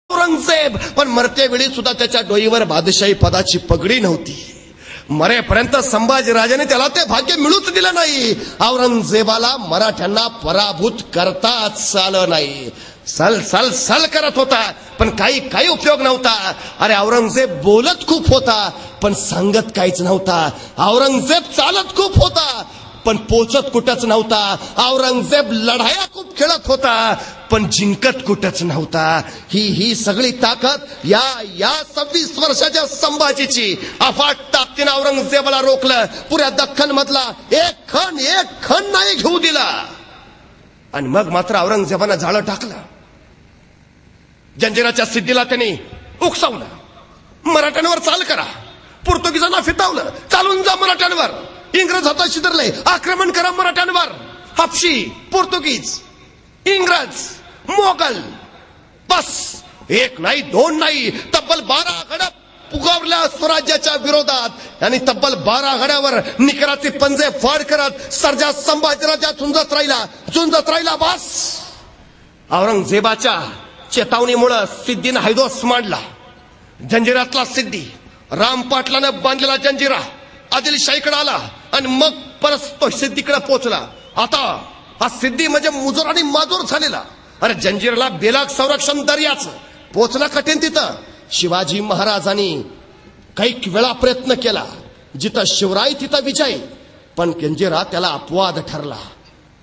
औरंगजेब, पण मरतेवेळी सुद्धा त्याच्या डोईवर बादशाही पदाची पगडी नव्हती. मरेपर्यंत संभाजीराजाने त्याला ते भाग्य मिळूच दिलं नाही. औरंगजेबाला मराठ्यांना पराभूत करताच आलं नाही. सल सल सल करत होता, पण काही उपयोग नव्हता. अरे औरंगजेब बोलत खूप होता, पण सांगत काहीच नव्हता. औरंगजेब चालत खूप होता, पण पोचत कुठंच नव्हता. औरंगजेब लढाया खूप खेळत होता, पण जिंकत कुठंच नव्हता. ही सगळी ताकद या 26 वर्षाच्या संभाजीची. अफाट ताकदीने औरंगजेबाला रोखलं. पुऱ्या दख्खन मधला एक खण नाही घेऊ दिला. आणि मग मात्र औरंगजेबानं जाळं टाकलं. जंजिराच्या सिद्धीला त्यांनी उकसावलं. मराठ्यांवर चाल करा. पोर्तुगीजांना फितावलं. चालून जा मराठ्यांवर. इंग्रज हातात शिदरले. आक्रमण करा मराठ्यांवर. हापशी, पोर्तुगीज, इंग्रज, मोगल, बस एक नाही दोन नाही, तब्बल 12 घड्या पुकारल्या स्वराज्याच्या विरोधात. आणि तब्बल 12 घड्यावर निकराचे पंजे फाड करत सर्जा संभाजीराजा झुंजत राहिला. बस औरंगजेबाच्या चेतावणीमुळे सिद्धीनं हैदोस मांडला. जंजिरातला सिद्धी राम पाटलानं बांधलेला जंजिरा आदिलशाहीकडे आला आणि मग परत तो सिद्धीकडे पोहोचला. आता हा सिद्धी म्हणजे मुजोर आणि माजोर झालेला. अरे जंजिराला बेलाग संरक्षण दर्याचं पोहोचणं कठीण. तिथं शिवाजी महाराजांनी काही वेळा प्रयत्न केला. जिथं शिवराय तिथं विजय, पण जंजिरा त्याला अपवाद ठरला.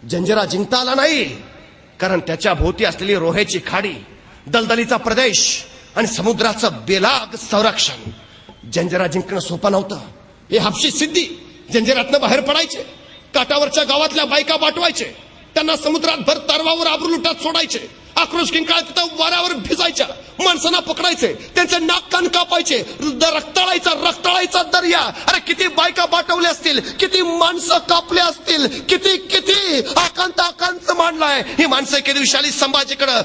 जंजिरा जिंकता आला नाही, कारण त्याच्या भोवती असलेली रोह्याची खाडी, दलदलीचा प्रदेश आणि समुद्राचं बेलाग संरक्षण. जंजिरा जिंकणं सोपं नव्हतं. हे हापशी सिद्धी जंजिरातनं बाहेर पडायचे. काठावरच्या गावातल्या बायका पाठवायचे. त्यांना समुद्रात भर तारवावर आबरू लुटात सोडायचे. आक्रोश किंकाळ तिथं वाऱ्यावर भिजायच्या. माणसांना पकडायचे, त्यांचे नाक कान कापायचे. रक्ताळायचा दर्या. अरे किती बायका पाठवल्या असतील, किती माणसं कापले असतील, किती आकांत मांडलाय. ही माणसं एके दिवशी आली संभाजीकडं.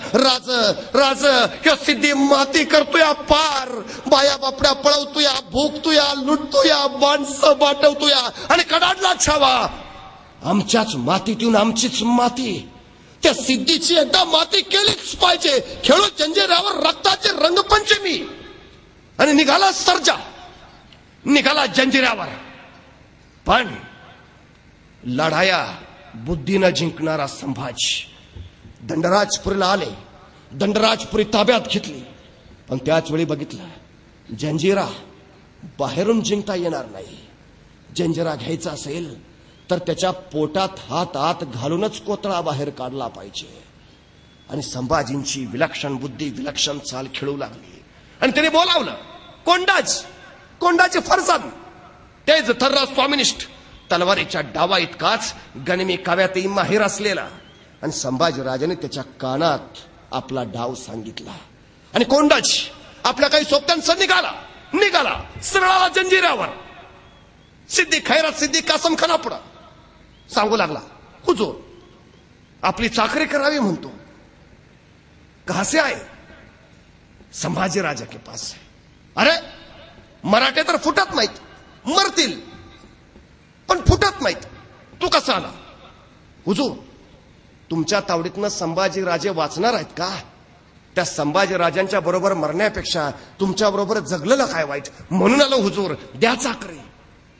राज ह्यो सिद्धी माती करतोया पार. बाया बापड्या पळवतोया, भोगतोया, लुटतोया, माणसं पाठवतोया आणि कडाडला छावा. आमच्याच मातीतून आमचीच माती. त्या सिद्धीची एकदा माती केलीच पाहिजे. खेळू जंजिरावर रक्ताचे रंगपंचमी. आणि निघाला सर्जा, निघाला जंजिरावर. पण लढाया बुद्धीनं जिंकणारा संभाजी दंडराजपुरीला आले. दंडराजपुरी ताब्यात घेतली. पण त्याच वेळी बघितलं जंजिरा बाहेरून जिंकता येणार नाही. जंजिरा घ्यायचा असेल तर त्याच्या पोटात हात आत घालूनच कोतळा बाहेर काढला पाहिजे. आणि संभाजींची विलक्षण बुद्धी, विलक्षण चाल खेळू लागली. आणि त्याने बोलावलं कोंडाचे फरसान. तेच थर्रा स्वामिनिष्ठ, तलवारीच्या डावा इतकाच गनिमी काव्यातही माहीर असलेला. आणि संभाजीराजाने त्याच्या कानात आपला डाव सांगितला. आणि कोंडाजी आपल्या काही सोबत्यांचा निघाला सरळाला जंजिरावर. सिद्धी खैरात सिद्धी कासम खाना पुढं सांगू लागला, हुजूर आपली चाकरी करावी म्हणतो. कहा से आए? संभाजी राजा के पास है. अरे मराठे तर फुटत नाहीत, मरतील पण फुटत नाहीत. तू कसा आला? हुजूर तुमच्या तावडीतनं संभाजी राजे वाचणार आहेत का? त्या संभाजी राजांच्या बरोबर मरण्यापेक्षा तुमच्या बरोबर जगलेलं काय वाईट, म्हणून आलो हुजूर, द्या चाकरी.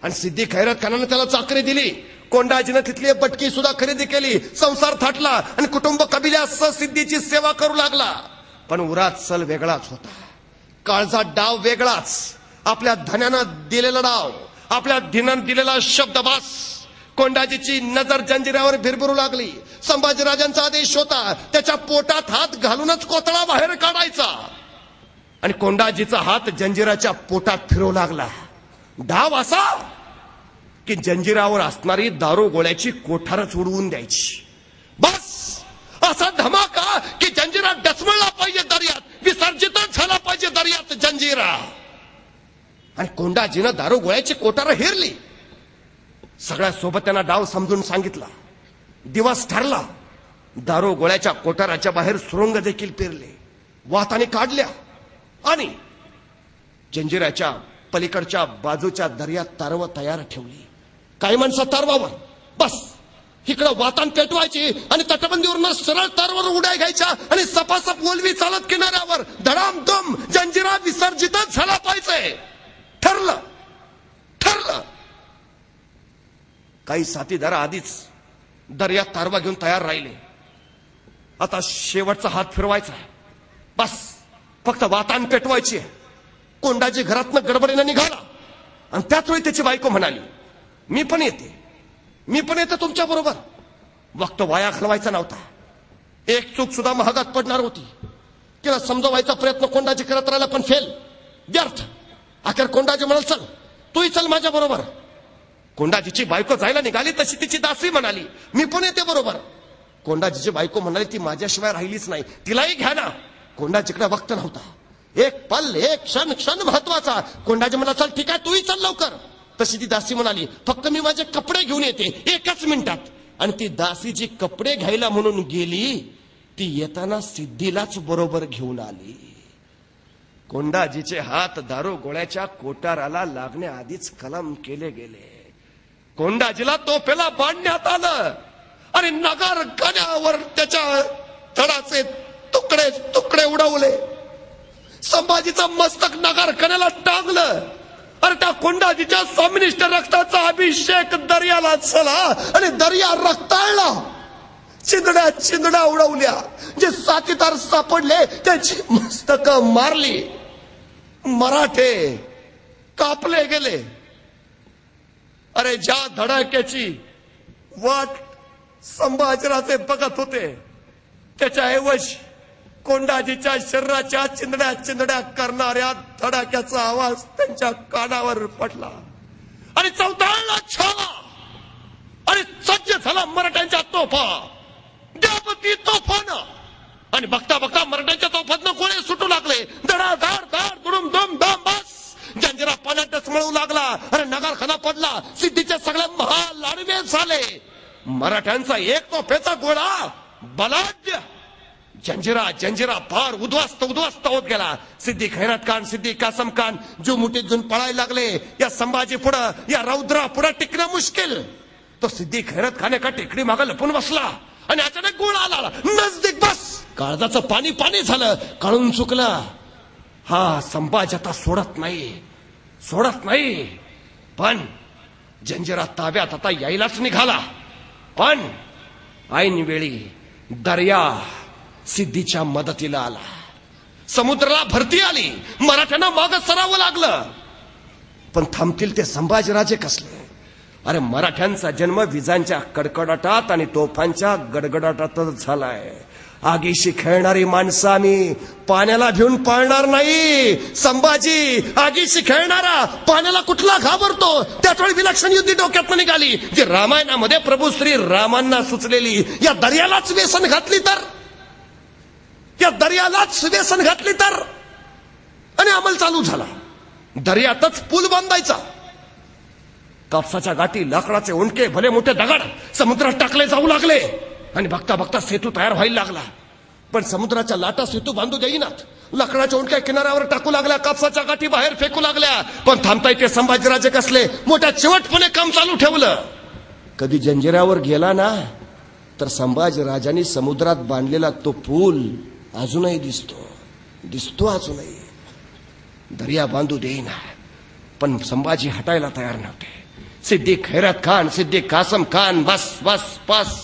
आणि सिद्धी खैरत खानानं त्याला चाकरी दिली. कोंडाजीनं तिथली बटकी सुद्धा खरेदी केली. संसार थाटला आणि कुटुंब कबिल्यासह सिद्धीची सेवा करू लागला. पण उरात सल वेगळाच होता, काळजा डाव वेगळाच. आपल्या धन्यानं दिलेला डाव, आपल्या धिनानं दिलेला शब्दबास. कोंडाजीची नजर जंजिरावर भिरभिरू लागली. संभाजीराजांचा आदेश होता त्याच्या पोटात हात घालूनच कोतळा बाहेर काढायचा. आणि कोंडाजीचा हात जंजिराच्या पोटात फिरवू लागला. डाव असा की जंजिरावर असणारी दारू गोळ्याची कोठारच उडवून द्यायची. बस असा धमाका की जंजिरा डचमळला पाहिजे दर्यात, विसर्जितच झाला पाहिजे दर्यात जंजिरा. आणि कोंडाजीनं दारू गोळ्याची कोठार हेरली. सगळ्या सोबत त्यांना डाव समजून सांगितला. दिवस ठरला. दारू गोळ्याच्या कोठाराच्या बाहेर सुरुंग देखील पेरले, वाताने काढल्या आणि जंजिराच्या पलीकडच्या बाजूच्या दर्यात तारवं तयार ठेवली. काही माणसं तारवावर, बस इकडं वातान पेटवायची आणि तटबंदीवरून सरळ तरवर उड्या घ्यायच्या आणि सपासप ओलवी चालत किनाऱ्यावर धडामधूम जंजिरा विसर्जितच झाला पाहिजे. ठरलं. काही साथीदार आधीच दर्यात तारवा घेऊन तयार राहिले. आता शेवटचा हात फिरवायचा. बस फक्त वातान पेटवायची. कोंडाजी घरातनं गडबडीनं निघाला आणि त्याच वेळी त्याची बायको म्हणाली, मी पण येते तुमच्या बरोबर. वक्त वाया घालवायचा नव्हता. एक चूक सुद्धा महागात पडणार होती. तिला समजवायचा प्रयत्न कोंडाजी करत राहिला पण फेल, व्यर्थ. अखेर कोंडाजी म्हणाल, चल तूही चल माझ्या बरोबर. कोंडाजीची बायको जायला निघाली तशी तिची दासी म्हणाली, मी पण येते बरोबर. कोंडाजीची बायको म्हणाली, ती माझ्याशिवाय राहिलीच नाही, तिलाही घ्या ना. कोंडाजीकडे वक्त नव्हता. एक पल, एक क्षण महत्वाचा. कोंडाजी म्हणाला, चल ठीक आहे तूही चल लवकर. तशी ती दासी म्हणाली, फक्त मी माझे कपडे घेऊन येते 1 मिनिटात. आणि ती दासी जी कपडे घ्यायला म्हणून गेली ती येताना सिद्धीलाच बरोबर घेऊन आली. कोंडाजीचे हात दारू गोळ्याच्या कोटाराला लागण्याआधीच कलम केले गेले. कोंडाजीला तोफेला बांधण्यात आलं आणि नगार गाण्यावर त्याच्या धडाचे तुकडे तुकडे उडवले. संभाजीचं मस्तक नगार कण्याला टांगलं. अरे त्या कोंडाजीच्या स्वामिनिष्ठ रक्ताचा अभिषेक दर्याला झाला आणि दर्या रक्ताळला. चिंदड्या उडवल्या. जे साथीदार सापडले त्याची मस्तक मारली. मराठे कापले गेले. अरे ज्या धडाक्याची वाट संभाजीराजे बघत होते त्याच्याऐवजी कोंडाजीच्या शरीराच्या चिंदड्या करणाऱ्या धडाक्याचा आवाज त्यांच्या कानावर पडला आणि चौताळला छाला आणि सज्ज झाला मराठ्यांच्या तोफा. द्यापती तोफानं. आणि बघता बघता मराठ्यांच्या तोफातनं गोळे सुटू लागले. धडाधड दुडुम दम दम. बस जंजिरा पाण्यात डचमळू लागला आणि नगारखाना पडला. सिद्धीचे सगळे महाल आडवे झाले. मराठ्यांचा एक तोफेचा गोळा बलाढ्य. जंजिरा फार उद्ध्वस्त होत गेला. सिद्धी खैरत खान, सिद्धी कासम खान जो मुठीत घेऊन पळायला लागले. या संभाजी पुढं, या रौद्रा पुढं टिकणं मुश्किल. तो सिद्धी खैरत खान एका टेकडी मागे लपून बसला आणि अचानक गोळा आला नजदीक. बस काळजाचं पाणी झालं. कळून चुकलं. हा संभाजी आता सोडत नाही. पण जंजिरा ताब्यात आता यायलाच निघाला. पण ऐन वेळी दर्या सिद्धीच्या मदतीला आला. समुद्राला भरती आली. मराठ्यांना मागं सरावं लागलं. पण थांबतील ते संभाजीराजे कसले. अरे मराठ्यांचा जन्म विजांच्या कडकडाटात आणि तोफांच्या गडगडाटातच झालाय. आगीशी खेळणारी माणसं आम्ही पाण्याला भिवून पाळणार नाही. संभाजी आगीशी खेळणारा पाण्याला कुठला घाबरतो. त्याचवेळी विलक्षण युद्धी डोक्यात निघाली जी रामायणामध्ये प्रभू श्री रामांना सुचलेली. या दर्यालाच व्यसन घातली तर आणि अंमल चालू झाला. दर्यातच पूल बांधायचा. कापसाच्या गाठी, लाकडाचे उंडके, भले मोठे दगड समुद्रात टाकले जाऊ लागले आणि बघता बघता सेतू तयार व्हायला लागला. पण समुद्राच्या लाटा सेतू बांधू देईनात. लाकडाच्या उंडक्या किनाऱ्यावर टाकू लागल्या. कापसाच्या गाठी बाहेर फेकू लागल्या. पण थांबता येते संभाजीराजे कसले मोठ्या चिवटपणे काम चालू ठेवलं. कधी जंजिऱ्यावर गेला ना तर संभाजीराजांनी समुद्रात बांधलेला तो पूल अजूनही दिसतो अजूनही. दर्या बांधू देईना पण संभाजी हटायला तयार नव्हते. सिद्धी खैरत खान, सिद्धी कासम खान बस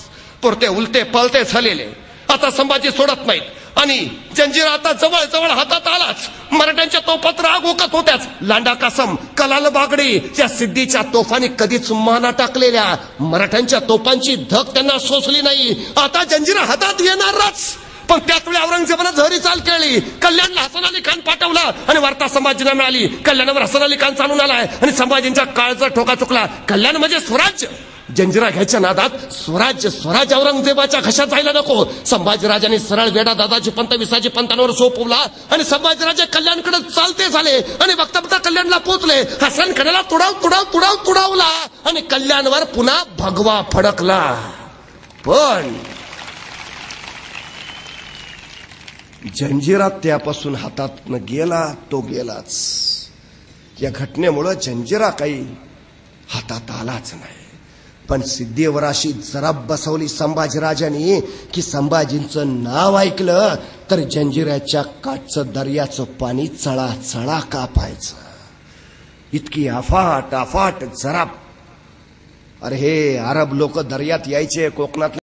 पुरते उलटे पलते झालेले. आता संभाजी सोडत नाहीत आणि जंजिरा आता जवळ हातात आलाच. मराठ्यांच्या तोफात राग ओकत होत्याच. लांडा कासम, कलाल बागडी या सिद्धीच्या तोफांनी कधीच माना टाकलेल्या मराठ्यांच्या तोफांची धग त्यांना सोसली नाही. आता जंजिरा हातात येणारच. पण त्याच वेळी औरंगजेबानं झहरी चाल केली. कल्याणला हसन अली खान पाठवला आणि वार्ता संभाजीला मिळाली. कल्याणावर हसन अली खान चालून आलाय आणि संभाजींच्या काळचा ठोका चुकला. कल्याण म्हणजे स्वराज्य. जंजिरा घ्यायच्या नादात स्वराज औरंगजेबाच्या घशात जायला नको. संभाजीराजांनी सरळ वेडा दादाजी पंत विसाजी पंतांवर सोपवला आणि संभाजीराजे कल्याणकडे चालते झाले आणि बघता कल्याणला पोहोचले. हसन खानाला तुडावला आणि कल्याणवर पुन्हा भगवा फडकला. पण जंजिरा त्यापासून हातातनं गेलाच. या घटनेमुळे जंजिरा काही हातात आलाच नाही. पण सिद्धीवर अशी जराब बसवली संभाजीराजांनी की संभाजींचं नाव ऐकलं तर जंजिऱ्याच्या काठचं दर्याचं पाणी चळा चळा कापायचं. इतकी अफाट अफाट जराब. अरे हे अरब लोक दर्यात यायचे कोकणात